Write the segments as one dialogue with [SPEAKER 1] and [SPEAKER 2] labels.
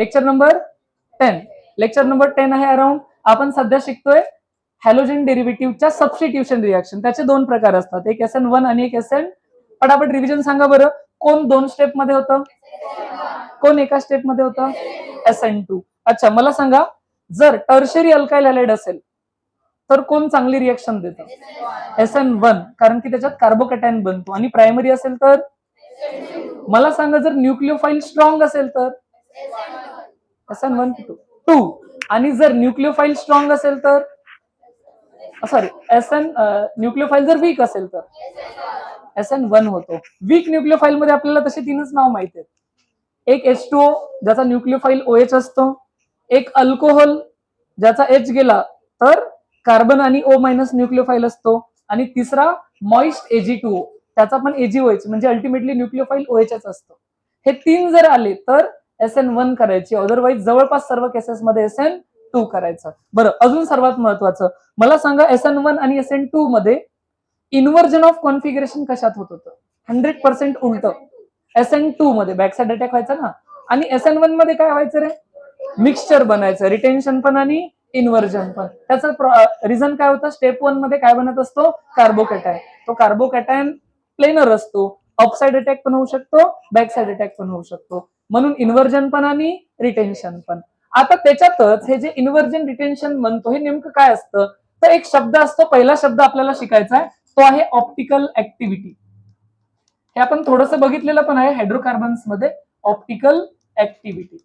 [SPEAKER 1] Lecture number 10. Lecture number 10 आहे around. आपण सध्या शिकतोय हॅलोजन डेरिव्हेटिव्हच्या सबस्टिट्यूशन रिएक्शन. त्याचे दोन प्रकार असतात, एक SN1 आणि एक SN. पटापट रिव्हिजन सांगा बरं. कोण दोन स्टेप मध्ये होतं, कोण एका स्टेप मध्ये होतं, SN2. अच्छा, मला सांगा, जर टर्शरी अल्काइल हॅलाइड असेल तर कोण चांगली रिएक्शन देतं, SN1, कारण की त्याच्यात कार्बोकॅटायन बनतो. आणि प्रायमरी असेल तर मला सांगा, जर न्यूक्लिओफाईल स्ट्रॉंग असेल तर SN1 2. आणि जर न्यूक्लिओफाईल स्ट्रॉंग असेल तर सॉरी न्यूक्लिओफाईल जर वीक असेल तर SN1 होतो. वीक न्यूक्लिओफाईल मध्ये आपल्याला तसे तीनच नाव माहिती आहेत. एक H2O ज्याचा न्यूक्लिओफाईल OH असतो, एक अल्कोहोल ज्याचा H गेला तर कार्बन आणि O मायनस न्यूक्लिओफाईल असतो, आणि तिसरा मॉइस्ट Ag2O, त्याचा पण AgOH म्हणजे अल्टिमेटली न्यूक्लिओफाईल OHच असतो. हे तीन जर आले तर SN1 करायची, अदरवाईज जवळपास सर्व केसेसमध्ये SN2 करायचं. बरं, अजून सर्वात महत्वाचं मला सांगा, SN1 आणि SN2 मध्ये इन्व्हर्जन ऑफ कॉन्फिगरेशन कशात होत होतं? 100% उलट. SN2 मध्ये बॅक साइड अटॅक व्हायचा ना, आणि SN1 मध्ये काय व्हायचं रे, मिक्सचर बनायचं, रिटेन्शन पण आणि इन्व्हर्जन पण. त्याचं रिझन काय होतं, स्टेप 1 मध्ये काय बनत असतो, कार्बोकॅटायन. तो कार्बोकॅटायन प्लेनर असतो, अपसाइड अटॅक पण होऊ शकतो, बॅक साइड अटॅक पण होऊ शकतो, म्हणून इन्व्हर्जन पण आणि रिटेन्शन पण. आता त्याच्यातच हे जे इन्व्हर्जन रिटेन्शन म्हणतो, हे नेमकं काय असतं, तर एक शब्द असतो, पहिला शब्द आपल्याला शिकायचा आहे, तो आहे ऑप्टिकल ऍक्टिव्हिटी. हे आपण थोडंसं बघितलेलं पण आहे हायड्रोकार्बन्स मध्ये, ऑप्टिकल ऍक्टिव्हिटी.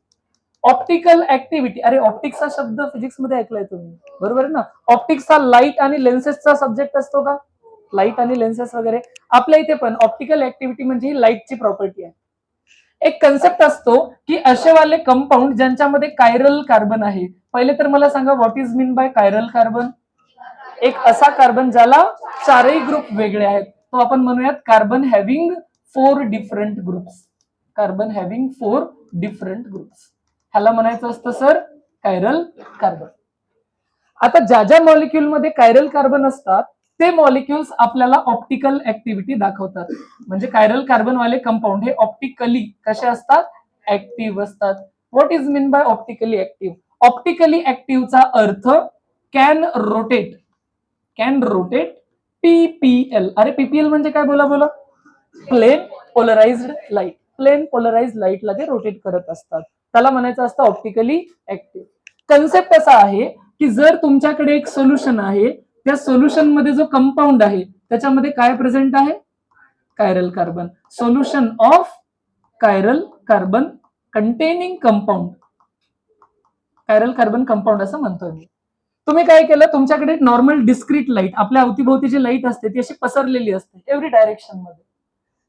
[SPEAKER 1] ऑप्टिकल ऍक्टिव्हिटी, अरे ऑप्टिक्सचा शब्द फिजिक्स मध्ये ऐकलाय तुम्ही, बरोबर आहे ना. ऑप्टिक्सचा लाईट आणि लेन्सेसचा सब्जेक्ट असतो का, लाईट आणि लेन्सेस वगैरे. आपल्या इथे पण ऑप्टिकल ऍक्टिव्हिटी म्हणजे ही लाईटची प्रॉपर्टी आहे. एक कन्सेप्ट असतो की असेवाले कंपाऊंड ज्यांच्यामध्ये कायरल कार्बन आहे. पहिले तर मला सांगा, what is mean bye chiral carbon. एक असा कार्बन ज्याला चारही ग्रुप वेगळे आहेत, तो आपण म्हणूयात carbon having 4 different groups. Carbon having 4 different groups, ह्याला म्हणायचं असतं सर कायरल कार्बन. आता ज्या ज्या मॉलिक्यूल मध्ये कायरल कार्बन असतात ते मॉलिक्युल्स आपल्याला ऑप्टिकल ऍक्टिव्हिटी दाखवतात. म्हणजे कायरल कार्बन वाले कंपाऊंड हे ऑप्टिकली कसे असतात, ऍक्टिव्ह असतात. What is mean by optically active. Optically ऍक्टिव्हचा अर्थ can rotate, can rotate PPL. अरे PPL म्हणजे काय, बोला बोला. Plane polarised light. Plane polarised light ला ते रोटेट करत असतात, त्याला म्हणायचं असतं ऑप्टिकली ऍक्टिव्ह. कन्सेप्ट असा आहे की जर तुमच्याकडे एक सोल्युशन आहे, त्या सोल्युशन मध्ये जो कंपाऊंड आहे त्याच्यामध्ये काय प्रेझेंट आहे, chiral carbon. Solution of chiral carbon containing compound, chiral carbon compound असं म्हणतोय मी. तुम्ही काय केलं, तुमच्याकडे नॉर्मल डिस्क्रीट लाईट, आपल्या अवतीभोवती जी लाईट असते ती अशी पसरलेली असते एव्हरी डायरेक्शन मध्ये,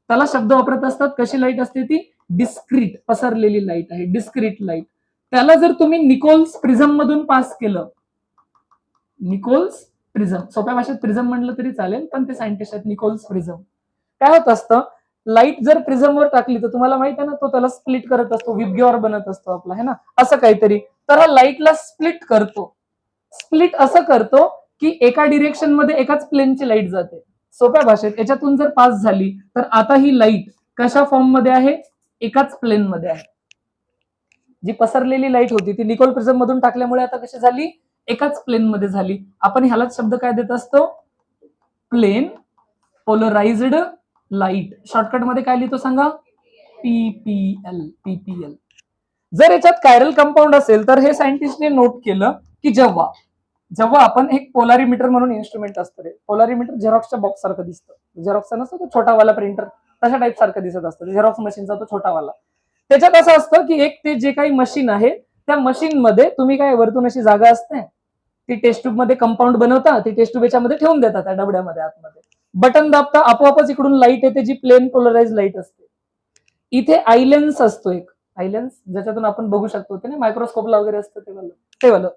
[SPEAKER 1] त्याला शब्द वापरत असतात. कशी लाईट असते ती, डिस्क्रीट, पसरलेली लाईट आहे, डिस्क्रीट लाईट. त्याला जर तुम्ही निकोल्स प्रिझम मधून पास केलं, निकोल्स प्रिझम, सोप्या भाषेत प्रिझम म्हणलं तरी चालेल, पण ते सायंटिस्ट आहेत, निकोल्स प्रिझम. काय होत असतं, लाईट जर प्रिझमवर टाकली तर तुम्हाला माहित आहे ना, तो त्याला स्प्लिट करत असतो, विबग्योर बनत असतो आपला, है ना, असं काहीतरी. तर हा लाईटला स्प्लिट करतो. स्प्लिट असं करतो की एका डिरेक्शन मध्ये एकाच प्लेनची लाईट जाते. सोप्या भाषेत याच्यातून जर पास झाली तर आता ही लाईट कशा फॉर्म मध्ये आहे, एकाच प्लेन मध्ये आहे. जी पसरलेली लाईट होती ती निकोल प्रिझम मधून टाकल्यामुळे आता कशी झाली, एकाच प्लेन मध्ये झाली. आपण ह्यालाच शब्द काय देत असतो, प्लेन पोलराइज्ड लाईट. शॉर्टकट मध्ये काय लिहितो सांगा, PPL. PPL. जर याच्यात कायरल कंपाऊंड असेल तर हे सायंटिस्टने नोट केलं की जेव्हा जेव्हा आपण एक पोलारिमीटर म्हणून इन्स्ट्रुमेंट असतं रे, पोलारिमीटर झेरॉक्सच्या बॉक्स सारखं दिसतं, झेरॉक्सचा नसतो तो छोटावाला प्रिंटर, तशा टाईप सारखं दिसत असतं झेरॉक्स मशीनचा तो छोटावाला. त्याच्यात असं असतं की एक ते जे काही मशीन आहे त्या मशीन मध्ये तुम्ही काय, वरतून अशी जागा असते, ती टेस्ट ट्यूब मध्ये कंपाऊंड बनवता, ती टेस्ट ट्यूब याच्यामध्ये ठेवून देतात त्या डबड्यामध्ये आतमध्ये, बटन दाबता, आपोआपच इकडून लाईट येते जी प्लेन पोलराइज लाईट असते. इथे आयलेन्स असतो एक, आयलेन्स ज्याच्यातून आपण बघू शकतो, ते मायक्रोस्कोपला वगैरे असतं ते वालं,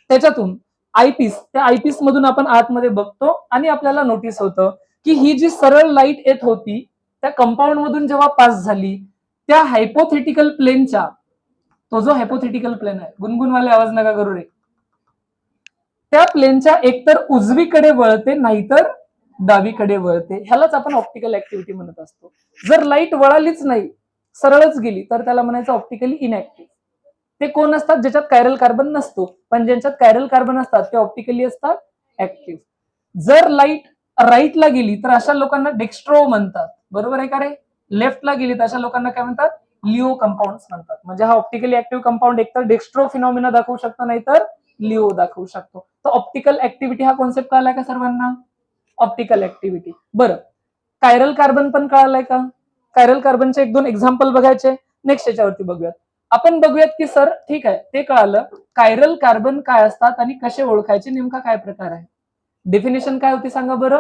[SPEAKER 1] त्याच्यातून आयपीस, त्या आयपीस मधून आपण आतमध्ये बघतो आणि आपल्याला नोटीस होतं की ही जी सरळ लाईट येत होती त्या कंपाऊंड मधून जेव्हा पास झाली, त्या हायपोथेटिकल प्लेनच्या, तो जो हायपोथेटिकल प्लेन आहे, गुणगुणवाले आवाज नका करू रे, त्या प्लेनच्या एकतर उजवीकडे वळते नाहीतर डावीकडे वळते, ह्यालाच आपण ऑप्टिकल ऍक्टिव्हिटी म्हणत असतो. जर लाईट वळालीच नाही, सरळच गेली, तर त्याला म्हणायचं ऑप्टिकली इनऍक्टिव्ह. ते कोण असतात? ज्याच्यात कायरल कार्बन नसतो, पण ज्यांच्यात कायरल कार्बन असतात ते ऑप्टिकली असतात ऍक्टिव्ह. जर लाईट राईटला गेली तर अशा लोकांना डेक्स्ट्रो म्हणतात, बरोबर आहे का रे? लेफ्टला गेली तर अशा लोकांना काय म्हणतात? लिओ कंपाऊंड म्हणतात. म्हणजे हा ऑप्टिकली ऍक्टिव्ह कंपाऊंड एकतर डेक्स्ट्रो फिनॉमिना दाखवू शकतो, नाहीतर लिओ दाखवू शकतो. तर ऑप्टिकल ऍक्टिव्हिटी हा कॉन्सेप्ट कळालाय का सर्वांना? Optical activity. बरं, कायरल कार्बन पण कळालाय का? कायरल कार्बनचे एक दोन एक्झाम्पल बघायचे, नेक्स्ट याच्यावरती बघूयात. आपण बघूयात की सर ठीक आहे ते कळालं, कायरल कार्बन काय असतात आणि कसे ओळखायचे, नेमका काय प्रकार आहे. डेफिनेशन काय होती सांगा बरं?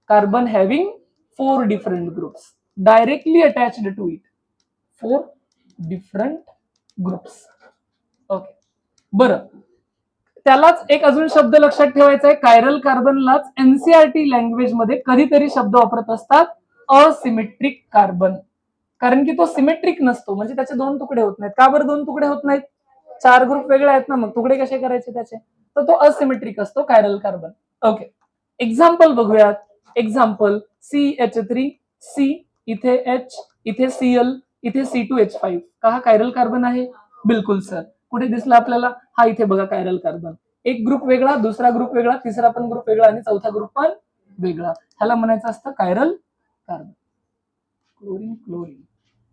[SPEAKER 1] Carbon having 4 different groups directly attached to it. 4 different groups. Okay, बरं, त्यालाच एक अजून शब्द लक्षात ठेवायचा आहे. कायरल कार्बनलाच एनसीआरटी लँग्वेज मध्ये कधीतरी शब्द वापरत असतात असिमेट्रिक कार्बन, कारण की तो सिमेट्रिक नसतो, म्हणजे त्याचे दोन तुकडे होत नाहीत. का बरं दोन तुकडे होत नाहीत? 4 ग्रुप वेगळे आहेत ना, मग तुकडे कसे करायचे त्याचे? तर तो असिमेट्रिक असतो कायरल कार्बन. ओके, एक्झाम्पल बघूयात. एक्झाम्पल CH3C, इथे H, इथे Cl, इथे C2H5. का हा कायरल कार्बन आहे? बिलकुल सर. कुठे दिसला आपल्याला? हा इथे बघा कायरल कार्बन. एक ग्रुप वेगळा, दुसरा ग्रुप वेगळा, तिसरा पण ग्रुप वेगळा आणि चौथा ग्रुप पण वेगळा. ह्याला म्हणायचं असतं chiral carbon. Chlorine chlorine.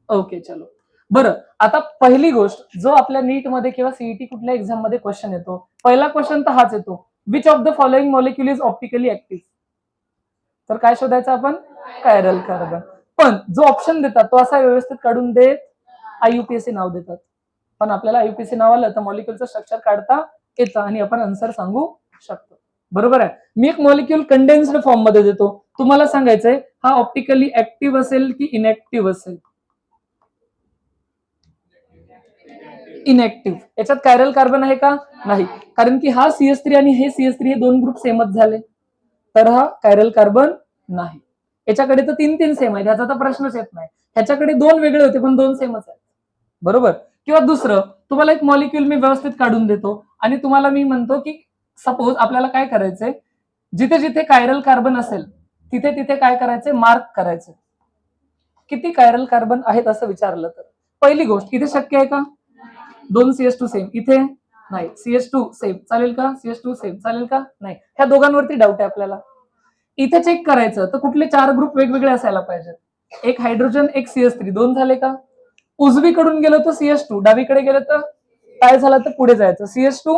[SPEAKER 1] Okay, चलो. बरं, आता पहिली गोष्ट जो आपल्या नीट मध्ये किंवा सीईटी कुठल्या एक्झाम मध्ये क्वेश्चन येतो, पहिला क्वेश्चन तर हाच येतो, which of the following molecule is optically active. तर काय शोधायचं आपण? Chiral carbon. पण जो ऑप्शन देतात तो असा व्यवस्थित काढून देत आययुपीएससी नाव देतात, पण आपल्याला आययुपीएससी नाव आलं तर मॉलिक्युलचं स्ट्रक्चर काढता येतं आणि आपण आन्सर सांगू शकतो, बरोबर आहे. मी एक मॉलिक्युल कंडेन्स्ड फॉर्म मध्ये देतो, तुम्हाला सांगायचंय हा ऑप्टिकली ऍक्टिव्ह असेल की इनऍक्टिव्ह असेल. इनऍक्टिव्ह. याच्यात कायरल कार्बन आहे का? नाही, कारण की हा CS3 आणि हे CS3 हे दोन ग्रुप सेमच झाले, तर हा कायरल कार्बन नाही. याच्याकडे तर 3 सेम आहेत, ह्याचा तर प्रश्नच येत नाही. ह्याच्याकडे 2 वेगळे होते पण 2 सेमच आहेत, बरोबर. किंवा दुसरं, तुम्हाला एक मॉलिक्युल मी व्यवस्थित काढून देतो आणि तुम्हाला मी म्हणतो की सपोज आपल्याला काय करायचंय, जिथे जिथे कायरल कार्बन असेल तिथे तिथे काय करायचंय? मार्क करायचं. किती कायरल कार्बन आहेत असं विचारलं तर पहिली गोष्ट, इथे शक्य आहे का? 2 CS2 सेम, इथे नाही. CS2 सेम चालेल का? CS2 सेम चालेल का? नाही. ह्या दोघांवरती डाऊट आहे आपल्याला. इथे चेक करायचं तर कुठले 4 ग्रुप वेगवेगळे असायला पाहिजेत. एक हायड्रोजन, एक CS3, 2 झाले का? उजवीकडून गेलो तर CS2, डावीकडे गेलं तर काय झालं तर पुढे जायचं CS2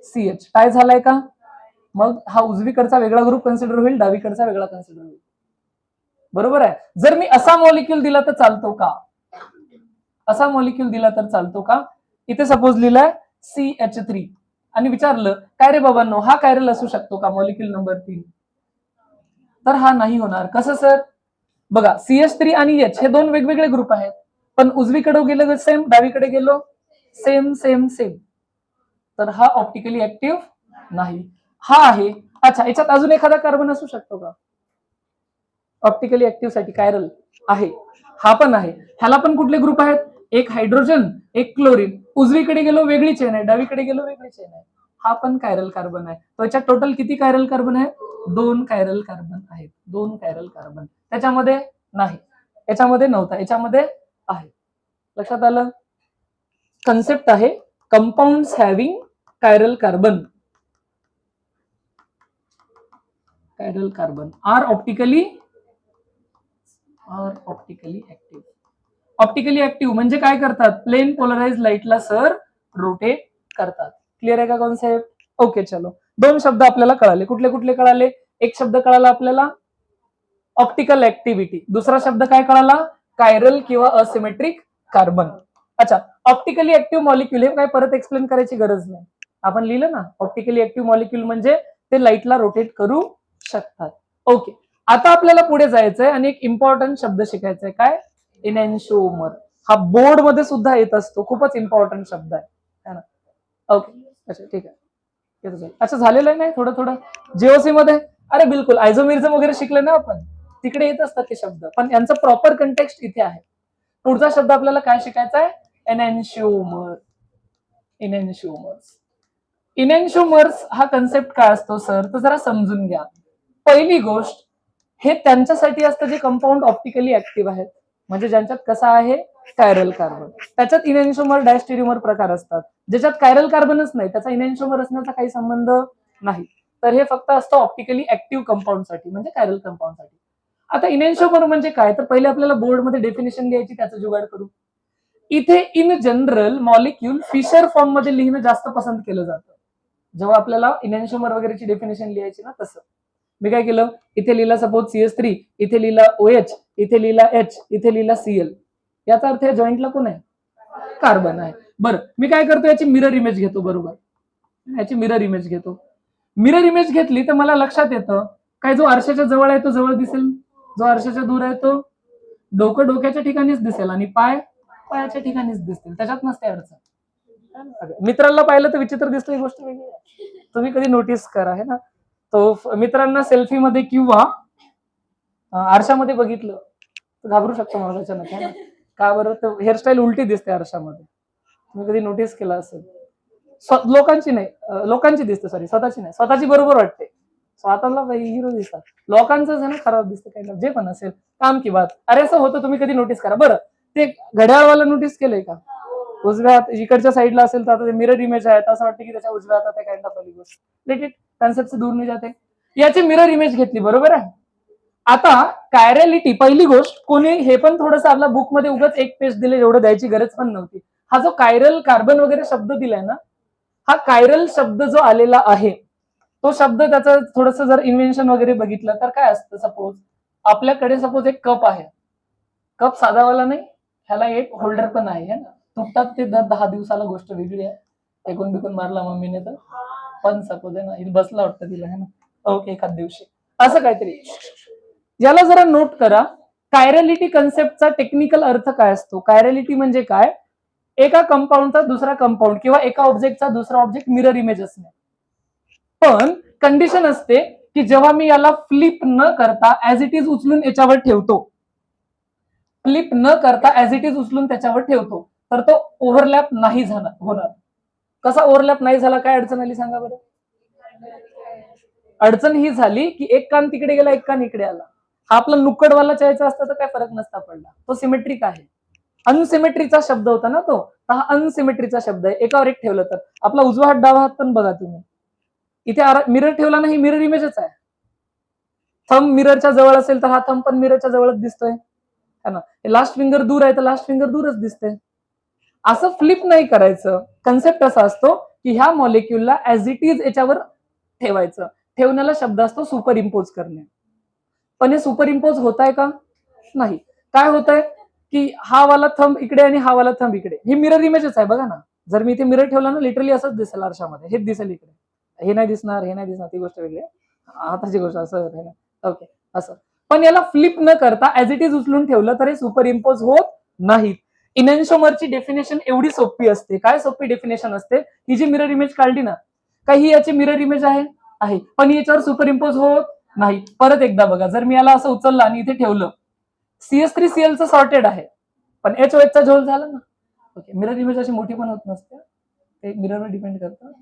[SPEAKER 1] CH. काय झालाय का? मग हा उजवीकडचा वेगळा ग्रुप कन्सिडर होईल, डावीकडचा वेगळा कन्सिडर होईल, बरोबर आहे. जर मी असा मॉलिक्युल दिला तर चालतो का? असा मॉलिक्युल दिला तर चालतो का? इथे सपोज लिहिलाय CH3 आणि विचारलं काय रे बाबांनो हा कायरल असू शकतो का मॉलिक्युल नंबर 3, तर हा नाही होणार. कसं सर? बघा, CH3 आणि H हे दोन वेगवेगळे ग्रुप आहेत, पण उजवीकडे गेलो सेम, डावीकडे गेलो सेम सेम सेम, तर हा ऑप्टिकली ऍक्टिव्ह नाही. हा आहे. अच्छा, याच्यात अजून एखादा कार्बन असू शकतो का ऑप्टिकली ऍक्टिव्ह साठी? कायरल आहे, हा पण आहे. ह्याला पण कुठले ग्रुप आहेत? एक हायड्रोजन, एक क्लोरीन. उजवीकडे गेलो वेगळी चेन आहे, डावीकडे गेलो वेगळी चेन आहे. हा पण कायरल कार्बन आहे. तो याच्यात टोटल किती कायरल कार्बन आहे? 2 कायरल कार्बन आहेत. 2 कायरल कार्बन. त्याच्यामध्ये नाही, याच्यामध्ये नव्हता, याच्यामध्ये आहे. लक्षात आलं? कन्सेप्ट आहे compounds having chiral carbon. Chiral carbon are optically active. Optically active म्हणजे काय करतात? प्लेन पोलराइज लाईटला सर रोटेट करतात. क्लिअर आहे का कॉन्सेप्ट? ओके, चलो. 2 शब्द आपल्याला कळाले. कुठले कुठले कळाले? एक शब्द कळाला आपल्याला ऑप्टिकल ऍक्टिव्हिटी, दुसरा शब्द काय कळाला? कायरल किंवा असिमेट्रिक कार्बन. अच्छा, ऑप्टिकली ऍक्टिव्ह मॉलिक्युल हे काय परत एक्सप्लेन करायची गरज नाही, आपण लिहिलं ना ऑप्टिकली ऍक्टिव्ह मॉलिक्युल म्हणजे ते लाईटला रोटेट करू शकतात. ओके, आता आपल्याला पुढे जायचंय आणि एक इम्पॉर्टंट शब्द शिकायचा आहे. काय? एनॅन्शिओमर. हा बोर्ड मध्ये सुद्धा येत असतो, खूपच इम्पॉर्टंट शब्द आहे ना. ओके, अच्छा ठीक आहे. अच्छा, झालेलं आहे नाही थोडं थोडं जीओसी मध्ये? अरे बिलकुल, आयझोमिरिझम वगैरे शिकलं ना आपण, तिकडे येत असतात ते शब्द, पण यांचं प्रॉपर कंटेक्स्ट इथे आहे. पुढचा शब्द आपल्याला काय शिकायचा आहे? एनॅन्शिओमर. इनॅन्शिओमर्स. इनॅन्शिओमर्स हा कन्सेप्ट काय असतो सर, तर जरा समजून घ्या. पहिली गोष्ट, हे त्यांच्यासाठी असतं जे कंपाऊंड ऑप्टिकली ऍक्टिव्ह आहेत, म्हणजे ज्यांच्यात कसा आहे कायरल कार्बन. त्याच्यात इनॅन्शिओमर डायस्टेरियोमर प्रकार असतात. ज्याच्यात कायरल कार्बनच नाही त्याचा इनॅन्शिओमर असण्याचा काही संबंध नाही. तर हे फक्त असतं ऑप्टिकली ऍक्टिव्ह कंपाऊंड साठी म्हणजे कायरल कंपाऊंड साठी. आता इनॅन्शिओमर म्हणजे काय तर पहिले आपल्याला बोर्डमध्ये डेफिनेशन लिहायची त्याचं जुगाड करू. इथे in general molecule Fischer form मध्ये लिहिणं जास्त पसंत केलं जातं. जेव्हा आपल्याला इनॅन्शिओमर वगैरेची डेफिनेशन लिहायची ना तसं मी काय केलं इथे लिहिला सपोज CS3 इथे लिहिला OH इथे लिहिला H इथे लिहिला Cl याचा अर्थ या जॉईंटला कोण आहे कार्बन आहे. बरं मी काय करतो याची मिरर इमेज घेतो. बरोबर याची मिरर इमेज घेतो. मिरर इमेज घेतली तर मला लक्षात येतं काय जो आरशाच्या जवळ आहे तो जवळ दिसेल जो आरशाच्या दूर आहे तो डोकं डोक्याच्या ठिकाणीच दिसेल आणि पाय पायाच्या ठिकाणीच दिसतील त्याच्यात नसते अडचण. मित्राला पाहिलं तर विचित्र दिसतं ही गोष्ट वेगळी आहे. तुम्ही कधी नोटीस करा है ना. तो मित्रांना सेल्फी मध्ये किंवा आरशामध्ये बघितलं तर घाबरू शकतो मला अचानक है ना. का बरं तर हेअरस्टाईल उलटी दिसते आरशामध्ये. तुम्ही कधी नोटीस केलं असेल. लोकांची नाही लोकांची दिसते सॉरी स्वतःची नाही स्वतःची बरोबर वाटते स्वतःला हिरो दिसतात लोकांचं जण खराब दिसतं काही जे पण असेल काम की बात. अरे असं होतं तुम्ही कधी नोटीस करा. बरं ते घड्याळवाला नोटीस केलंय का उजव्या हात इकडच्या साईडला असेल तर आता ते मिरर इमेज आहे असं वाटतं की त्याच्या उजव्या हातात आहे काइंड ऑफ वाली गोष्ट रिलेटेड कॉन्सेप्ट से दूर नाही जाते. याची मिरर इमेज घेतली बरोबर आहे. आता कायरॅलिटी पहिली गोष्ट कोणी हे पण थोडंसं आपल्या बुक मध्ये उगाच एक पेज दिले एवढं द्यायची गरज पण नव्हती. हा जो कायरल कार्बन वगैरे शब्द दिलाय ना हा कायरल शब्द जो आलेला आहे तो शब्द त्याचं थोडस जर इन्व्हेन्शन वगैरे बघितलं तर काय असतं सपोज आपल्याकडे सपोज एक कप आहे. कप साधावाला नाही ह्याला एक होल्डर पण आहे ना तुटतात ते दर 10 दिवसाला गोष्ट वेगळी आहे. ऐकून बिकून मारला मम्मीने तर पण सपोज आहे ना बसला वाटतं तिला है ना ओके एखाद दिवशी असं काहीतरी. याला जरा नोट करा कायरॅलिटी कन्सेप्टचा टेक्निकल अर्थ काय असतो. कायरॅलिटी म्हणजे काय एका कंपाऊंडचा दुसरा कंपाऊंड किंवा एका ऑब्जेक्टचा दुसरा ऑब्जेक्ट मिरर इमेज असणे. पण कंडिशन असते की जेव्हा मी याला फ्लिप न करता ऍज इट इज उचलून याच्यावर ठेवतो फ्लिप न करता ऍज इट इज उचलून त्याच्यावर ठेवतो तर तो ओव्हरलॅप नाही झाला होणार. कसा ओव्हरलॅप नाही झाला काय अडचण आली सांगा बरं. अडचण ही झाली की एक कान तिकडे गेला एक कान इकडे आला. हा आपला नुक्कडवाला चायचा असता तर काय फरक नसता पडला. तो सिमेट्रिक आहे. अनसिमेट्रीचा शब्द होता ना तो हा अनसिमेट्रीचा शब्द आहे. एकावर एक ठेवलं तर आपला उजवा हात डावा हात पण बघा तुम्ही इथे मिरर ठेवला नाही मिरर इमेजच आहे. थंब मिररच्या जवळ असेल तर हा थंब पण मिररच्या जवळच दिसतोय है ना. लास्ट फिंगर दूर आहे तर लास्ट फिंगर दूरच दिसते. असं फ्लिप नाही करायचं. कन्सेप्ट असा असतो की ह्या मॉलिक्यूलला ऍज इट इज याच्यावर ठेवायचं. ठेवण्याला शब्द असतो सुपर इम्पोज करणे. पण हे सुपर इम्पोज होत आहे का नाही. काय होत आहे की हा वाला थंब इकडे आणि हा वाला थंब इकडे ही मिरर इमेजच आहे बघा ना. जर मी इथे मिरर ठेवला ना लिटरली असंच दिसेल आरशामध्ये हेच दिसेल इकडे हे नाही दिसणार हे नाही दिसणार ती गोष्ट वेगळी आहे. आताची गोष्ट असं आहे ना ओके असं. पण याला फ्लिप न करता ऍज इट इज उचलून ठेवलं तर हे सुपर इम्पोज होत नाहीत. इनॅन्शिओमरची डेफिनेशन एवढी सोपी असते. काय सोपी डेफिनेशन असते ही जी मिरर इमेज काढली ना काही याची मिरर इमेज आहे पण याच्यावर सुपर इम्पोज होत नाही. परत एकदा बघा जर मी याला असं उचललं आणि इथे ठेवलं CS3Cl चं सॉर्टेड आहे पण HOH चा झोल झाला ना. ओके मिरर इमेज अशी मोठी पण होत नसते ते मिररवर डिपेंड करतं.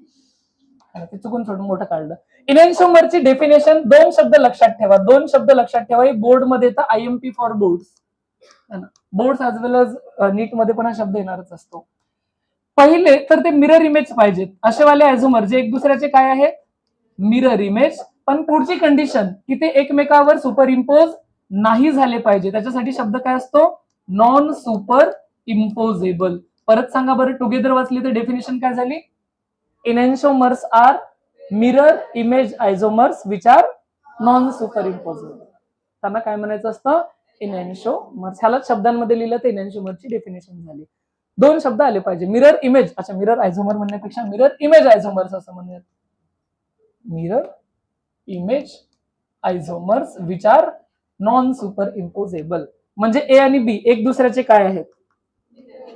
[SPEAKER 1] ते चुकून सोडून मोठं काढलं. इनॅन्शिओमरची डेफिनेशन दोन शब्द लक्षात ठेवा. दोन शब्द लक्षात ठेवा बोर्ड मध्ये तर IMP for board board as well as NEET मध्ये पण हा शब्द येणारच असतो. पहिले तर ते मिरर इमेज पाहिजेत असेवाले आयझोमर जे एक दुसऱ्याचे काय आहेत मिरर इमेज. पण पुढची कंडिशन की ते एकमेकावर सुपर इम्पोज नाही झाले पाहिजे. त्याच्यासाठी शब्द काय असतो नॉन सुपर इम्पोजेबल. परत सांगा बरं टुगेदर वाचली तर डेफिनेशन काय झाली enantiomers are mirror image isomers which are non superimposable. त्यांना काय म्हणायचं असतं इनॅन्शिओमर्स. ह्यालाच शब्दांमध्ये लिहिलं तर इनॅन्शिओमरची डेफिनेशन झाली. दोन शब्द आले पाहिजे मिरर इमेज. अच्छा मिरर आयझोमर म्हणण्यापेक्षा मिरर इमेज आयझोमर्स असं म्हणूयात. Mirror image isomers which are non superimposable म्हणजे ए आणि बी एक दुसऱ्याचे काय आहेत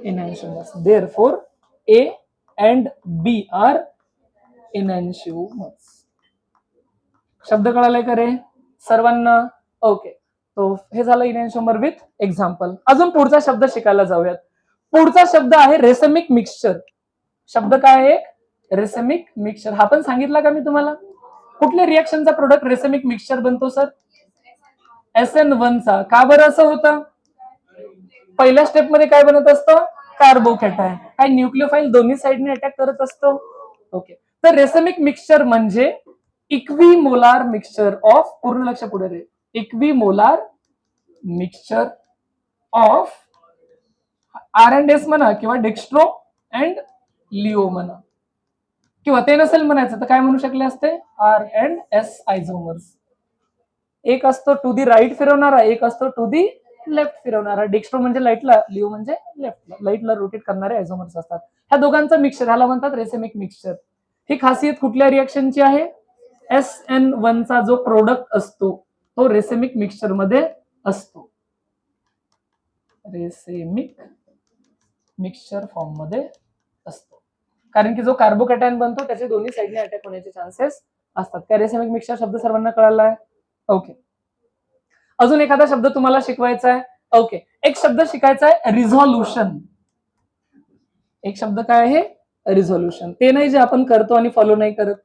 [SPEAKER 1] enantiomers. Therefore A and B are enantiomers. शब्द कळालाय का रे सर्वांना. ओके तो हे झालं इनॅन्शिओमर विथ एक्झाम्पल. अजून पुढचा शब्द शिकायला जाऊयात. पुढचा शब्द आहे रेसेमिक मिक्सचर. शब्द काय आहे रेसेमिक मिक्सचर. हा पण सांगितला का मी तुम्हाला. कुठल्या रिएक्शनचा प्रोडक्ट रेसेमिक मिक्सचर बनतो सर SN1 चा. का बरं असं होतं पहिल्या स्टेप मध्ये काय बनत असतं, कार्बोकॅटायन. काय न्यूक्लिओफाईल दोन्ही साईडने अटॅक करत असतो. ओके, तर रेसमिक मिक्सचर म्हणजे इक्विमोलार मिक्सचर ऑफ, पूर्ण लक्ष पुढे रे, इक्विमोलार मिक्सचर ऑफ R&S म्हणा किंवा डेक्स्ट्रो अँड लिओ म्हणा, किंवा ते नसेल म्हणायचं तर काय म्हणू शकले असते, R&S आयझोमर्स. एक असतो टू दी राईट फिरवणारा, एक असतो टू दी लेफ्ट फिरवणारा. डेक्स्ट्रो म्हणजे लाईटला, लिओ म्हणजे लेफ्टला, लाईटला रोटेट करणारे आयझोमर्स असतात. ह्या दोघांचं मिक्सचर ह्याला म्हणतात रेसेमिक मिक्सचर. ही खासियत कुठल्या रिएक्शनची आहे, SN1 चा जो प्रोडक्ट असतो तो रेसेमिक मिक्सचर मध्ये असतो. रेसेमिक मिक्सचर फॉर्म मध्ये असतो, कारण की जो कार्बोकॅटायन बनतो त्याचे दोन्ही साईडने अटॅक होण्याचे चान्सेस असतात. त्या रेसेमिक मिक्सचर शब्द सर्वांना कळाला आहे. ओके, अजून एखादा शब्द तुम्हाला शिकवायचा आहे. ओके, एक शब्द शिकायचा आहे, रिझॉल्युशन. एक शब्द काय आहे, रिझॉल्युशन. ते नाही जे आपण करतो आणि फॉलो नाही करत,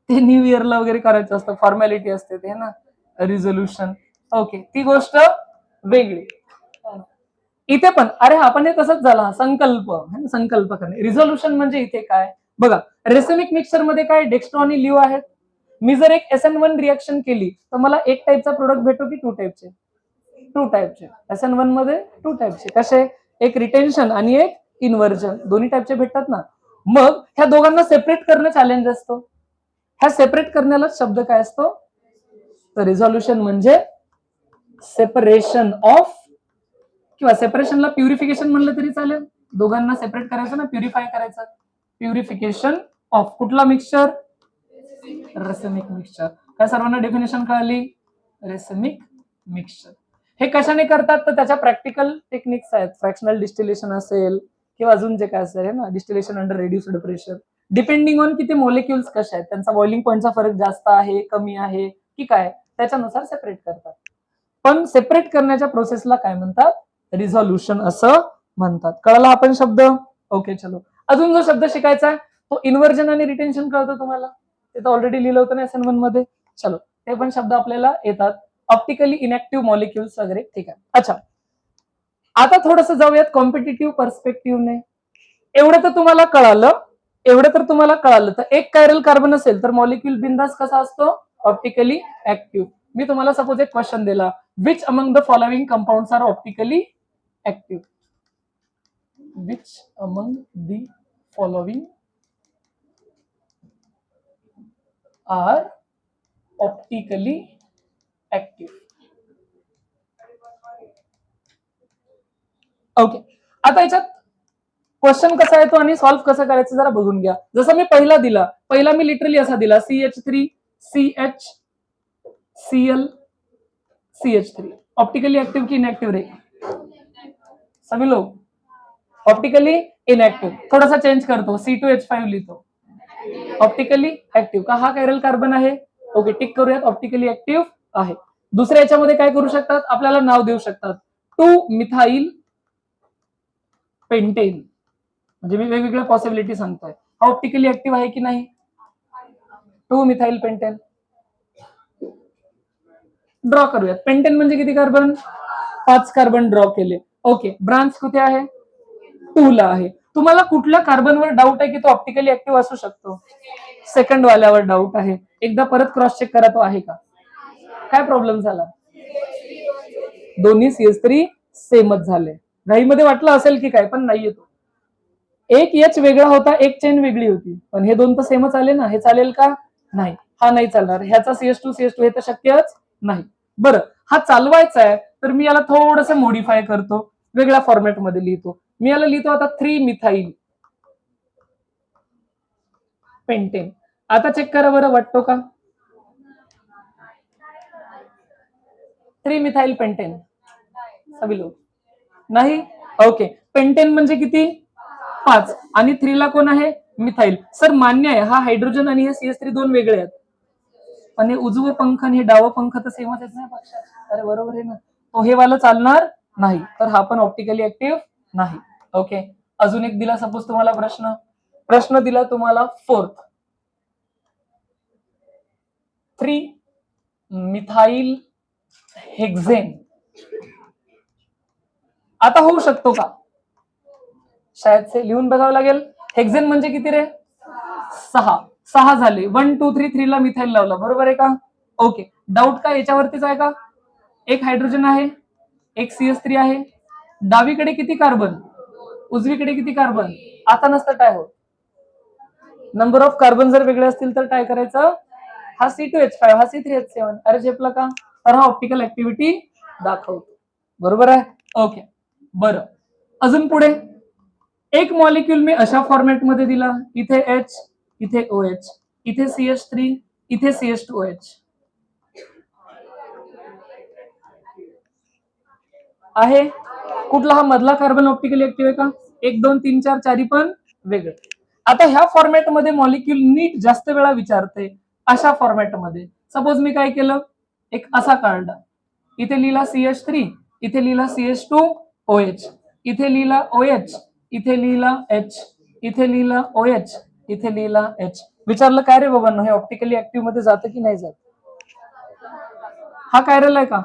[SPEAKER 1] ते न्यू इयरला वगैरे करायचं असतं, फॉर्मॅलिटी असते ते ना, रिझोल्युशन. ओके, ती गोष्ट वेगळी. इथे पण अरे आपण हे तसंच झाला, संकल्प संकल्प करणे. रिझोल्युशन म्हणजे इथे काय बघा, रेसेमिक मिक्सचर मध्ये काय डेक्स्ट्रो आणि लिओ आहेत. मी जर एक SN1 रिएक्शन केली तर मला एक टाईपचा प्रोडक्ट भेटतो की टू टाईपचे, टू टाईपचे. SN1 मध्ये टू टाईपचे कसे, एक रिटेन्शन आणि एक इन्व्हर्जन, दोन्ही टाईपचे भेटतात ना. मग ह्या दोघांना सेपरेट करणं चॅलेंज असतो. ह्या सेपरेट करण्याला शब्द काय असतो, तर रिझॉल्युशन म्हणजे सेपरेशन ऑफ, किंवा सेपरेशनला प्युरिफिकेशन म्हणलं तरी चालेल. दोघांना सेपरेट करायचं ना, प्युरिफाय करायचं, प्युरिफिकेशन ऑफ कुठला मिक्सचर, रेसेमिक मिक्सचर. काय सर्वांना डेफिनेशन कळाली, रेसेमिक मिक्सचर. हे कशाने करतात तर त्याच्या प्रॅक्टिकल टेक्निक्स आहेत, फ्रॅक्शनल डिस्टिलेशन असेल किंवा अजून जे काय असेल ना, distillation under reduced pressure, depending on किती मोलिक्युल्स कशा आहेत, त्यांचा बॉइलिंग पॉईंटचा फरक जास्त आहे कमी आहे की काय, त्याच्यानुसार सेपरेट करतात. पण सेपरेट करण्याच्या प्रोसेसला काय म्हणतात, रिझॉल्युशन असं म्हणतात. कळला आपण शब्द. ओके, चलो अजून जो शब्द शिकायचा आहे तो इन्व्हर्जन आणि रिटेन्शन. कळतं तुम्हाला, ते तर ऑलरेडी लिहिलं होतं ना SN1 मध्ये. चलो ते पण शब्द आपल्याला येतात, ऑप्टिकली इनॅक्टिव्ह मॉलिक्युल्स वगैरे. ठीक आहे, अच्छा आता थोडंसं जाऊयात कॉम्पिटिटिव्ह पर्स्पेक्टिव्हने. एवढं तर तुम्हाला कळालं, एवढं तर तुम्हाला कळालं, तर एक कायरल कार्बन असेल तर मॉलिक्युल बिंदास कसा असतो, ऑप्टिकली ऍक्टिव्ह. मी तुम्हाला सपोज एक क्वेश्चन दिला, which among the following compounds are optically active, which among the following are optically active. Okay, आता याच्यात क्वेश्चन कसा येतो आणि सॉल्व्ह कसं करायचं जरा बघून घ्या. जसं मी पहिला दिला, पहिला मी लिटरली असा दिला, CH3 CH Cl CH3 optically active की इनएक्टिव्ह रे, सभी लोग ऑप्टिकली इनएक्टिव्ह. थोडासा चेंज करतो, C2H5 लिहितो, ऑप्टिकली ऍक्टिव्ह का, हा कायरल कार्बन आहे. ओके, टिक करूयात, ऑप्टिकली ऍक्टिव्ह आहे. दुसऱ्या याच्यामध्ये काय करू शकतात, आपल्याला नाव देऊ शकतात, 2-मिथाइल पेंटेन, म्हणजे मी वेगवेगळ्या पॉसिबिलिटी सांगतोय. हा ऑप्टिकली ऍक्टिव्ह आहे की नाही, 2-मिथाइल पेंटेन. ड्रॉ करूयात, पेंटेन म्हणजे किती कार्बन, 5 कार्बन ड्रॉ केले. ओके, ब्रांच कुठे आहे, 2 ला आहे. तुम्हाला कुठल्या कार्बनवर डाऊट आहे की तो ऑप्टिकली ऍक्टिव्ह असू शकतो, सेकंड वाल्यावर डाऊट आहे. एकदा परत क्रॉस चेक करा तो आहे का. काय प्रॉब्लेम झाला, दोन्ही CH3 सेमच झाले. घाईमध्ये वाटलं असेल की काय, पण नाहीये तो. एक H वेगळा होता, एक चेन वेगळी होती, पण हे दोन तर सेमच आले ना. हे चालेल का, नाही, हा नाही चालणार. ह्याचा CH2 हे तर शक्यच नाही. बरं, हा चालवायचा आहे तर मी याला थोडंसं मॉडिफाय करतो, वेगळ्या फॉर्मॅटमध्ये लिहितो. मी याला लिहितो आता 3-मिथाइल पेंटेन. आता चेक करा बरं, वाटतो का 3-मिथाइल पेंटेन, सभी लोग नाही. ओके, पेंटेन म्हणजे किती, 5, आणि 3 ला कोण आहे, मिथाइल. सर मान्य आहे, हा हायड्रोजन आणि हे CH3 दोन वेगळे आहेत, पण हे उजवं पंख आणि हे डावं पंख तर सेमच आहेत ना पक्षात. अरे बरोबर आहे ना, तो हे वाला चालणार नाही, तर हा पण ऑप्टिकली ऍक्टिव्ह नाही. ओके, अजून एक दिला सपोज तुम्हाला प्रश्न, प्रश्न दिला तुम्हाला 4th 3-मिथाइल हेक्झेन आता होऊ शकतो का? शायद से लिहून बघावं लागेल. हेक्झेन म्हणजे किती रे? 6. 6 झाले. 1 2 3 3 ला मिथाईल लावला, बरोबर आहे का? ओके. डाऊट का याच्यावरतीच आहे का? एक हायड्रोजन आहे, एक CH3 आहे. डावीकडे किती कार्बन, उजवीकडे किती कार्बन? आता नसतं टाय होत. नंबर ऑफ कार्बन जर वेगळे असतील तर टाय करायचं. हा C2H5, हा C3H7. अरे झेपला का? तर हा ऑप्टिकल ऍक्टिव्हिटी दाखवतो, बरोबर आहे? ओके. बरं, अजून पुढे एक मॉलिक्यूल मी अशा फॉर्मॅटमध्ये दिला, इथे H, इथे OH, इथे CH3, इथे CH2OH आहे. कुठला हा मधला कार्बन ऑप्टिकली ऍक्टिव्ह आहे का? 1 2 3 4 चारी पण वेगळे. आता ह्या फॉर्मॅटमध्ये मॉलिक्यूल नीट जास्त वेळा विचारते. अशा फॉर्मॅटमध्ये सपोज मी काय केलं, एक असा काढला, इथे लिहिला CH3, इथे लिहिला CH2OH, इथे लिहिला OH, इथे लिहिला H, इथे लिहिला OH, इथे लिहिला H. विचारलं काय रे बाबांनो, हे ऑप्टिकली ऍक्टिव्ह मध्ये जातं की नाही जात? हा कायरल आहे का?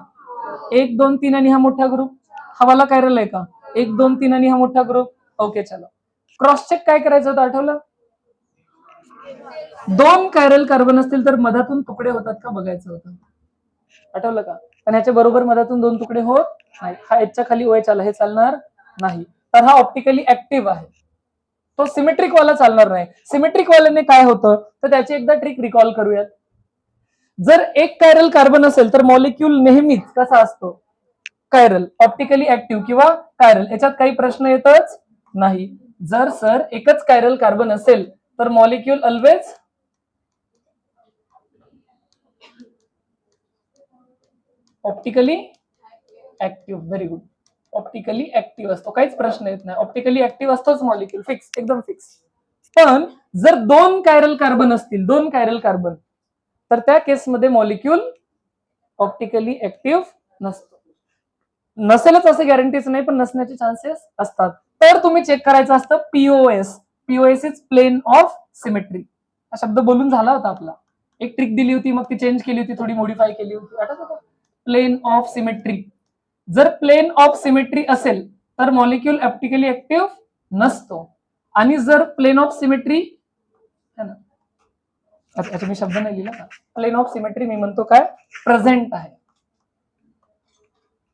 [SPEAKER 1] 1 2 3 आणि हा मोठा ग्रुप. हा वाला कायरल आहे का? 1 2 3 आणि हा मोठा ग्रुप. ओके, चलो क्रॉस चेक काय करायचं होतं आठवलं? 2 कायरल कार्बन असतील तर मधातून तुकडे होतात का बघायचं होतं, आठवलं का? पण ह्याच्या बरोबर मधातून 2 तुकडे होत नाही. हा याच्या खाली OH आला, हे चालणार नाही. तर हा ऑप्टिकली ऍक्टिव्ह आहे. तो सिमेट्रिक वाला चालणार नाही. सिमेट्रिक वाल्याने काय होतं तर त्याची एकदा ट्रिक रिकॉल करूयात. जर एक कायरल कार्बन असेल तर मॉलिक्यूल नेहमीच कसा असतो? कायरल, ऑप्टिकली ऍक्टिव्ह किंवा कायरल, याच्यात काही प्रश्न येतच नाही. जर सर एकच कायरल कार्बन असेल तर molecule always optically active. Very good. Optically active असतो, काहीच प्रश्न येत नाही. ऑप्टिकली ऍक्टिव्ह असतोच मॉलिक्यूल, फिक्स, एकदम फिक्स. पण जर 2 कायरल कार्बन असतील, 2 कायरल कार्बन, तर त्या केसमध्ये मॉलिक्यूल ऑप्टिकली ऍक्टिव्ह नसतो. नसेलच असं गॅरंटीच नाही, पण नसण्याचे चान्सेस असतात. तर तुम्ही चेक करायचं असतं POS. POS is plane of symmetry. हा शब्द बोलून झाला होता आपला. एक ट्रिक दिली होती, मग ती चेंज केली होती, थोडी मॉडिफाय केली होती, आठवतं का? Plane of symmetry. जर प्लेन ऑफ सिमेट्री असेल तर मॉलिक्यूल ऑप्टिकली ऍक्टिव्ह नसतो. आणि जर प्लेन ऑफ सिमेट्री है ना, अच्छा मी शब्द नाही लिहिला का? प्लेन ऑफ सिमेट्री मी म्हणतो काय, प्रेझेंट आहे,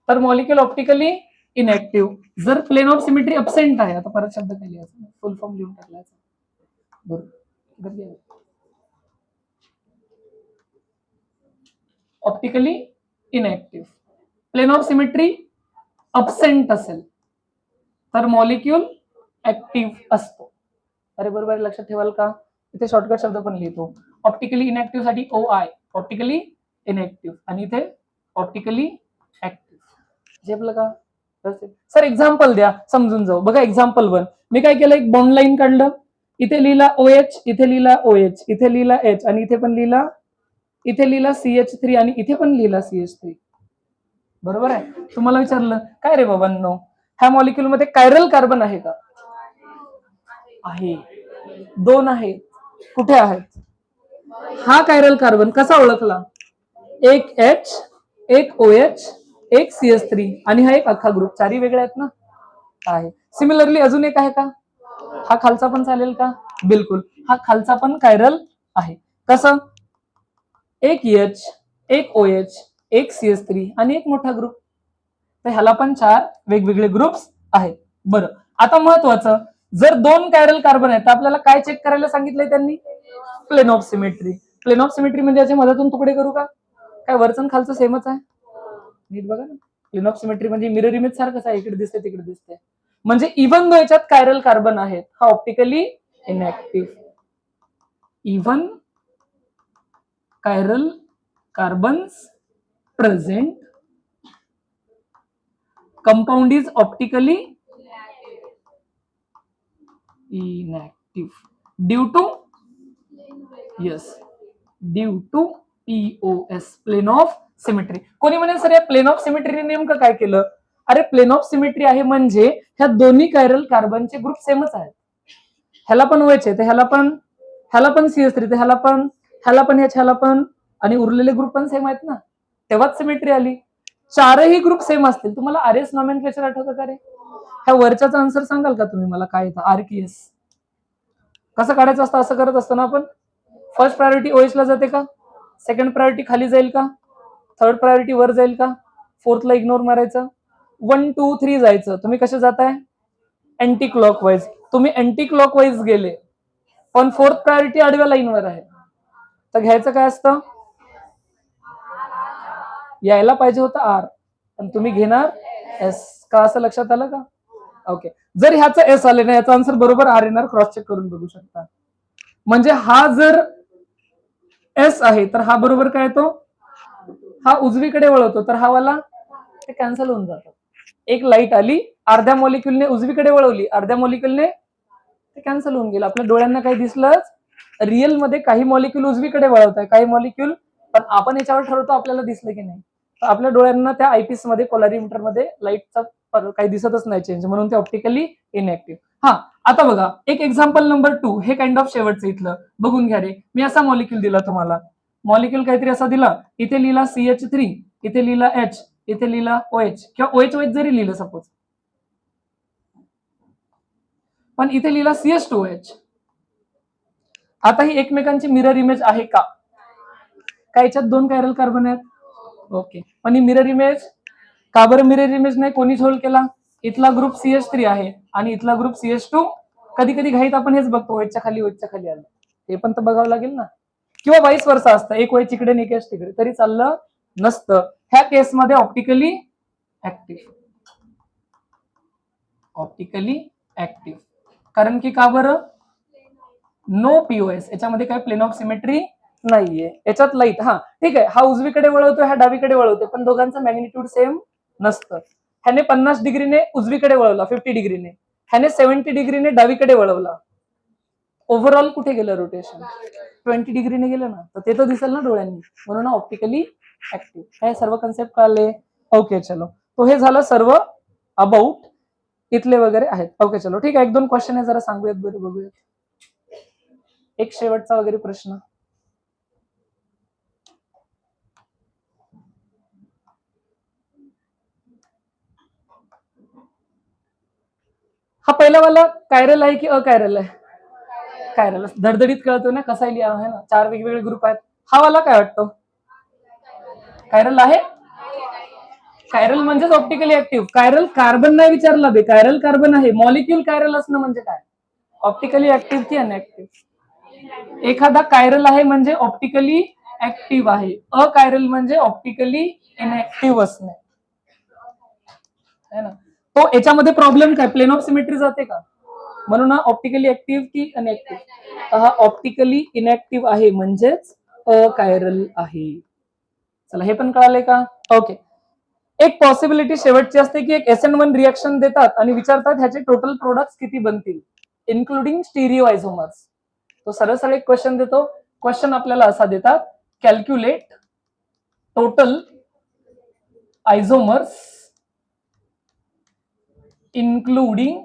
[SPEAKER 1] तर मॉलिक्यूल ऑप्टिकली इनएक्टिव्ह. जर प्लेन ऑफ सिमेट्री अब्सेंट आहे, आता परत शब्द काय लिहायचा, फुल फॉर्म लिहून टाकलायचा, बरोबर, optically inactive. Plane of symmetry absent असेल तर मॉलिक्यूल ऍक्टिव्ह असतो. अरे बरोबर, लक्षात ठेवाल का? इथे शॉर्टकट शब्द पण लिहितो. ऑप्टिकली इनएक्टिव्ह साठी OI, ऑप्टिकली इनएक्टिव्ह, आणि इथे ऑप्टिकली ऍक्टिव्ह. झेपलं का? सर एक्झाम्पल द्या, समजून जाऊ. बघा एक्झाम्पल 1, मी काय केलं, एक बॉन्ड लाईन काढलं, इथे लिहिला OH, इथे लिहिला OH, इथे लिहिला H, आणि इथे पण लिहिला, इथे लिहिला CH3, आणि इथे पण लिहिला CH3, बरोबर आहे? तुम्हाला विचारलं काय रे बाबांनो, ह्या मॉलिक्यूल मध्ये कायरल कार्बन आहे का? आहे, 2 आहेत. कुठे आहेत? हा कायरल कार्बन कसा ओळखला? एक H, एक OH, एक CH3, आणि हा एक अख्खा ग्रुप. चारही वेगळे आहेत ना? आहे. सिमिलरली अजून एक आहे का? हा खालचा पण चालेल का? बिलकुल, हा खालचा पण कायरल आहे. कसं? एक H, एक OH, एक CH3, आणि एक मोठा ग्रुप. तर ह्याला पण 4 वेगवेगळे ग्रुप्स आहेत. बरं, आता महत्वाचं, जर 2 कायरल कार्बन आहेत तर आपल्याला काय चेक करायला सांगितलंय त्यांनी? Plane of symmetry. Plane of symmetry म्हणजे याच्या मधातून तुकडे करू का? काय वरचं खालचं सेमच आहे? नीट बघा ना. प्लेन ऑफ सिमेट्री म्हणजे मिरर इमेज सारखंच आहे, इकडे दिसते तिकडे दिसते. म्हणजे इव्हन दो याच्यात कायरल कार्बन आहेत, हा optically inactive. Even chiral carbons present, compound is optically inactive due to, yes, due to POS, plane of symmetry. कोणी म्हणेल सर या प्लेन ऑफ सिमेट्रीने नेमकं काय केलं? अरे प्लेन ऑफ सिमेट्री आहे म्हणजे ह्या दोन्ही कायरल कार्बनचे ग्रुप सेमच आहेत. ह्याला पण OH आहे, ह्याला पण CH3, ह्याला पण H, ह्याला पण, आणि उरलेले ग्रुप पण सेम आहेत ना, तेव्हाच सिमेट्री आली. चारही ग्रुप सेम असतील. तुम्हाला आरएस नॉमेनक्लेचर आठवतं का रे? ह्या वरच्याचा आन्सर सांगाल का तुम्ही मला काय येतं? आरकेएस कसं काढायचं असतं? असं करत असतो ना आपण. फर्स्ट प्रायोरिटी ओएच ला जाते का? सेकंड प्रायोरिटी खाली जाईल का? थर्ड प्रायोरिटी वर जाईल का? फोर्थला इग्नोर मारायचं. 1 2 3 जायचं. तुम्ही कसे जाताय? Anti clockwise. तुम्ही अँटी क्लॉकवाईज गेले, पण फोर्थ प्रायोरिटी आडव्या लाईनवर आहे, तर घ्यायचं काय असतं? यायला पाहिजे होतं आर, पण तुम्ही घेणार एस का? असं लक्षात आलं का? ओके. जर ह्याचं एस आले ना, याचा आन्सर बरोबर आर येणार. क्रॉस चेक करून बघू शकता. म्हणजे हा जर एस आहे तर हा बरोबर काय येतो? हा उजवीकडे वळवतो, तर हा वाला ते कॅन्सल होऊन जातं. एक लाईट आली, अर्ध्या मॉलिक्युलने उजवीकडे वळवली, अर्ध्या मॉलिक्युलने ते कॅन्सल होऊन गेलं. आपल्या डोळ्यांना काही दिसलंच? रिअल मध्ये काही मॉलिक्युल उजवीकडे वळवत आहे, काही मॉलिक्युल, पण आपण याच्यावर ठरवतो आपल्याला दिसलं की नाही. आपल्या डोळ्यांना त्या आयपीस मध्ये, पोलॅरिमीटर मध्ये लाईटचा काही दिसतच नाही चेंज, म्हणून ते ऑप्टिकली इनएक्टिव्ह. हा, आता बघा एक एक्झाम्पल नंबर 2, हे काइंड ऑफ शेवटचं इथलं बघून घ्या रे. मी असा मॉलिक्युल दिला तुम्हाला, मॉलिक्युल काहीतरी असा दिला, इथे लिहिला CH3, इथे लिहिला H, इथे लिहिला OH, किंवा OH जरी लिहिलं सपोज, पण इथे लिहिला CH2OH. आता ही एकमेकांची मिरर इमेज आहे का? काय याच्यात दोन कायरल कार्बन आहेत? ओके. पण ही मिरर इमेज का बरं मिरर इमेज नाही? कोणीच होल्ड केला? इथला ग्रुप CH3 आहे आणि इथला ग्रुप CH2. कधी कधी घाईत आपण हेच बघतो, OHच्या खाली आलं, हे पण तर बघावं लागेल ना. किंवा वाईस वर्सा असतं, एक OH इकडे आणि एक OH तिकडे, तरी चाललं नसतं. ह्या केसमध्ये ऑप्टिकली ऍक्टिव्ह. ऑप्टिकली ऍक्टिव्ह कारण की का बरं? नो पीओएस, याच्यामध्ये काय प्लेन ऑफ सिमेट्री नाहीये. याच्यात लाईट, हा ठीक आहे, हा उजवीकडे वळवतो, हा डावीकडे वळवतो, पण दोघांचं मॅग्निट्यूड सेम नसतं. ह्याने 50 डिग्रीने उजवीकडे वळवला, 50 डिग्रीने, ह्याने 70 डिग्रीने डावीकडे वळवला. ओव्हरऑल कुठे गेलं रोटेशन? 20 डिग्रीने गेलं ना, तर ते तर दिसेल ना डोळ्यांनी, म्हणून ऑप्टिकली ऍक्टिव्ह. हे सर्व कन्सेप्ट कळले? ओके चलो. तो हे झालं सर्व अबाउट इथले वगैरे आहेत. ओके चलो ठीक आहे. एक दोन क्वेश्चन आहे, जरा सांगूयात बरं, बघूयात. एक शेवटचा वगैरे प्रश्न. हा पहिला वाला कायरल आहे की अकायरल आहे? कायरल. धडधडीत कळतो ना कसा लिहा आहे ना, 4 वेगवेगळे ग्रुप आहेत. हा वाला काय वाटतो? कायरल आहे. कायरल म्हणजेच ऑप्टिकली ऍक्टिव्ह. कायरल कार्बन नाही विचारला बे, कायरल कार्बन आहे. मॉलिक्युल कायरल असणं म्हणजे काय? ऑप्टिकली ऍक्टिव्ह की अनऍक्टिव्ह? एखादा कायरल आहे म्हणजे ऑप्टिकली ऍक्टिव्ह आहे, अकायरल म्हणजे ऑप्टिकली इनऍक्टिव्ह असणे है ना. तो याच्यामध्ये प्रॉब्लेम काय? प्लेन ऑफ सिमेट्री जाते का? म्हणून हा ऑप्टिकली ऍक्टिव्ह की अनऍक्टिव्ह? हा ऑप्टिकली इनऍक्टिव्ह आहे, म्हणजेच अकायरल आहे. चला हे पण कळाले का? ओके. एक पॉसिबिलिटी शेवटची असते की एक SN1 रिएक्शन देतात आणि विचारतात ह्याचे टोटल प्रोडक्ट्स किती बनतील, इन्क्लुडिंग स्टिरिओ आयझोमर्स. तो सरळ सरळ एक क्वेश्चन देतो. क्वेश्चन आपल्याला असा देतात, calculate total isomers including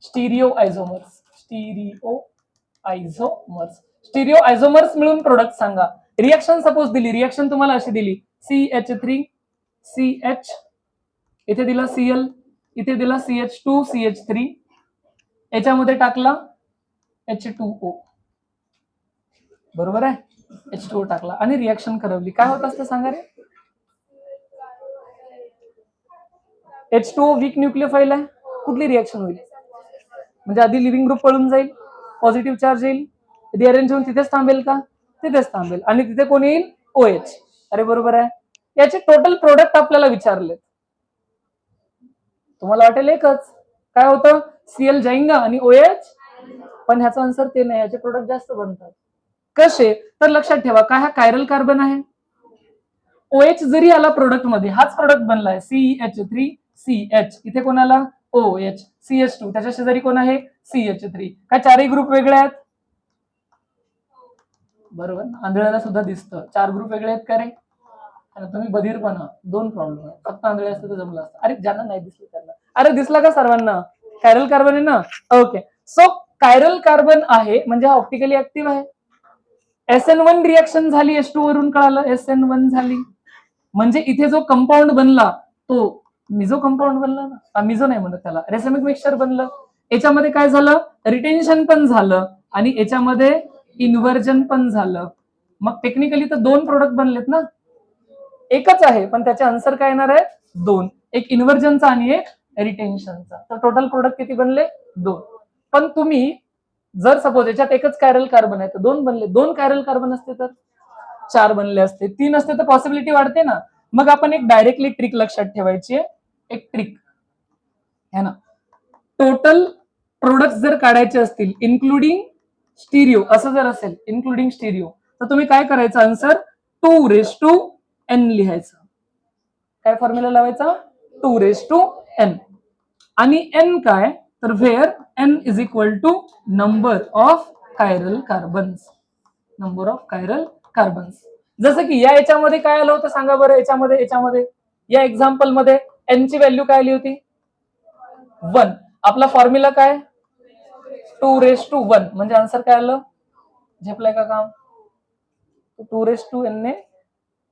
[SPEAKER 1] stereo isomers. Stereo isomers मिळून प्रोडक्ट सांगा. रिएक्शन सपोज दिली, रिएक्शन तुम्हाला अशी दिली, CH3 CH, इथे दिला Cl, इथे दिला CH2 CH3, याच्यामध्ये टाकला H2O, बरोबर आहे? H2O टाकला आणि रिएक्शन करवली, काय होत असतं सांगा रे? H2O वीक न्यूक्लियोफाईल आहे, कुठली रिएक्शन होईल? म्हणजे आधी लिव्हिंग ग्रुप पळून जाईल, पॉझिटिव्ह चार्ज येईल, रिअरेंज होऊन तिथेच थांबेल का? तिथेच थांबेल, आणि तिथे कोण येईल? OH. अरे बरोबर आहे. याचे टोटल प्रोडक्ट आपल्याला विचारले, तुम्हाला वाटेल एकच, काय होतं? Cl जाईंगा आणि OH, पण ह्याचा आन्सर ते नाही, याचे प्रोडक्ट जास्त बनतात. कसे? तर लक्षात ठेवा, काय हा कायरल कार्बन आहे? OH जरी आला प्रोडक्ट मध्ये, हाच प्रोडक्ट बनलाय, CH3 CH, इथे कोणाला? OH. CH2, त्याच्या शेजारी कोण आहे? CH3. काय चारही ग्रुप वेगळे आहेत? बरोबर. आंधळ्याला सुद्धा दिसतं 4 ग्रुप वेगळे आहेत का रे? तुम्ही बधीरपणा, 2 प्रॉब्लेम आहे. फक्त आंधळे असते तर जमलं असतं. अरे ज्यांना नाही दिसलं त्यांना, अरे दिसला का सर्वांना? कायरल कार्बन आहे ना. ओके. सो कायरल कार्बन आहे म्हणजे हा ऑप्टिकली ऍक्टिव्ह आहे. SN1 रिएक्शन झाली, H2 वरून कळालं, SN1 झाली. म्हणजे इथे जो कंपाऊंड बनला तो मिझो कंपाऊंड बनला ना, मिझो नाही म्हणत त्याला, रेसमिक मिक्सचर बनलं. याच्यामध्ये काय झालं, रिटेन्शन पण झालं आणि याच्यामध्ये इन्व्हर्जन पण झालं. मग टेक्निकली तर 2 प्रोडक्ट बनलेत ना, एकच आहे पण त्याचे आन्सर काय येणार आहे 2, एक इन्व्हर्जनचा आणि एक रिटेन्शनचा. तर टोटल प्रोडक्ट किती बनले 2. पण तुम्ही जर सपोज याच्यात एकच कायरल कार्बन आहे तर 2 बनले, 2 कायरल कार्बन असते तर 4 बनले असते, 3 असते तर पॉसिबिलिटी वाढते ना. मग आपण एक डायरेक्टली ट्रिक लक्षात ठेवायची आहे, एक ट्रिक है ना. टोटल प्रोडक्ट जर काढायचे असतील इन्क्लुडिंग स्टिरिओ असं जर असेल, इन्क्लुडिंग स्टिरिओ, तर तुम्ही काय करायचं, आन्सर 2n लिहायचं. काय फॉर्म्युला लावायचा, 2n. आणि n काय, तर where n is equal to number of chiral carbons. Number of chiral carbons. जसं की या याच्यामध्ये काय आलं होतं सांगा बरं, याच्यामध्ये या एक्झाम्पल मध्ये n ची व्हॅल्यू काय आली होती 1. आपला फॉर्म्युला काय 2n, म्हणजे आन्सर काय आलं, झेपलाय का काम. 2n ने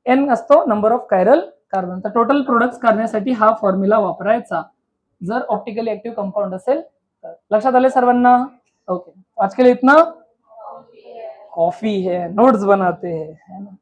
[SPEAKER 1] n असतो नंबर ऑफ कायरल कार्बन. तर टोटल प्रोडक्ट्स करण्यासाठी हा फॉर्म्युला वापरायचा जर ऑप्टिकली ऍक्टिव्ह कंपाऊंड असेल तर. लक्षात आले सर्वांना. ओके, आज के लिए इतना. कॉफी है, नोट्स बनाते हैं, है ना.